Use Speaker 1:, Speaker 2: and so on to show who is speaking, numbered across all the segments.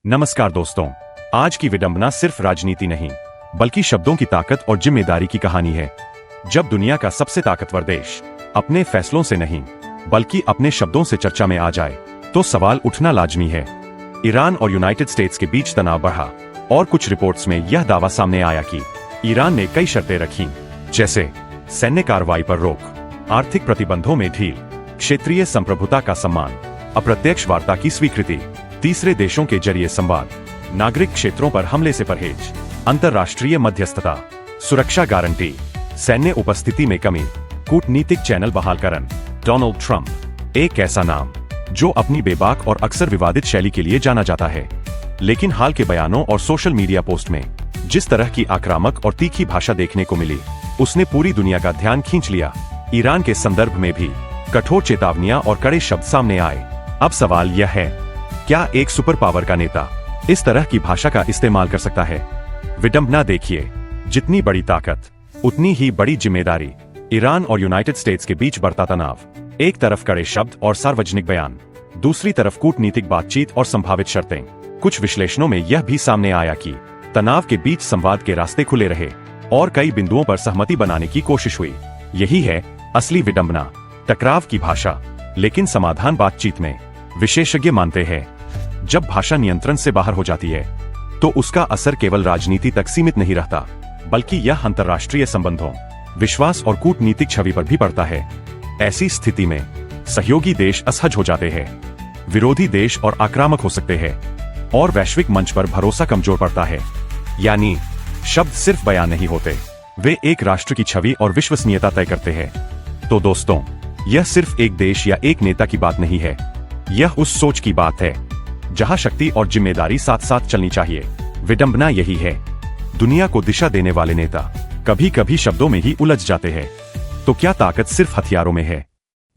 Speaker 1: नमस्कार दोस्तों, आज की विडंबना सिर्फ राजनीति नहीं बल्कि शब्दों की ताकत और जिम्मेदारी की कहानी है। जब दुनिया का सबसे ताकतवर देश अपने फैसलों से नहीं बल्कि अपने शब्दों से चर्चा में आ जाए तो सवाल उठना लाजमी है। ईरान और यूनाइटेड स्टेट्स के बीच तनाव बढ़ा और कुछ रिपोर्ट्स में यह दावा सामने आया कि ईरान ने कई शर्तें रखी, जैसे सैन्य कार्रवाई पर रोक, आर्थिक प्रतिबंधों में ढील, क्षेत्रीय संप्रभुता का सम्मान, अप्रत्यक्ष वार्ता की स्वीकृति, तीसरे देशों के जरिए संवाद, नागरिक क्षेत्रों पर हमले से परहेज, अंतर्राष्ट्रीय मध्यस्थता, सुरक्षा गारंटी, सैन्य उपस्थिति में कमी, कूटनीतिक चैनल बहालकरण। डोनाल्ड ट्रंप एक ऐसा नाम जो अपनी बेबाक और अक्सर विवादित शैली के लिए जाना जाता है, लेकिन हाल के बयानों और सोशल मीडिया पोस्ट में जिस तरह की आक्रामक और तीखी भाषा देखने को मिली, उसने पूरी दुनिया का ध्यान खींच लिया। ईरान के संदर्भ में भी कठोर चेतावनियां और कड़े शब्द सामने आए। अब सवाल यह है, क्या एक सुपर पावर का नेता इस तरह की भाषा का इस्तेमाल कर सकता है? विडंबना देखिए, जितनी बड़ी ताकत उतनी ही बड़ी जिम्मेदारी। ईरान और यूनाइटेड स्टेट्स के बीच बढ़ता तनाव, एक तरफ कड़े शब्द और सार्वजनिक बयान, दूसरी तरफ कूटनीतिक बातचीत और संभावित शर्तें। कुछ विश्लेषणों में यह भी सामने आया कि तनाव के बीच संवाद के रास्ते खुले रहे और कई बिंदुओं पर सहमति बनाने की कोशिश हुई। यही है असली विडंबना, टकराव की भाषा लेकिन समाधान बातचीत में। विशेषज्ञ मानते हैं, जब भाषा नियंत्रण से बाहर हो जाती है तो उसका असर केवल राजनीति तक सीमित नहीं रहता, बल्कि यह अंतर्राष्ट्रीय संबंधों, विश्वास और कूटनीतिक छवि पर भी पड़ता है। ऐसी स्थिति में सहयोगी देश असहज हो जाते हैं, विरोधी देश और आक्रामक हो सकते हैं और वैश्विक मंच पर भरोसा कमजोर पड़ता है। यानी शब्द सिर्फ बयान नहीं होते, वे एक राष्ट्र की छवि और विश्वसनीयता तय करते हैं। तो दोस्तों, यह सिर्फ एक देश या एक नेता की बात नहीं है, यह उस सोच की बात है जहां शक्ति और जिम्मेदारी साथ साथ चलनी चाहिए। विडंबना यही है, दुनिया को दिशा देने वाले नेता कभी कभी शब्दों में ही उलझ जाते हैं। तो क्या ताकत सिर्फ हथियारों में है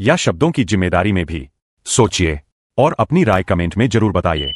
Speaker 1: या शब्दों की जिम्मेदारी में भी? सोचिए और अपनी राय कमेंट में जरूर बताइए।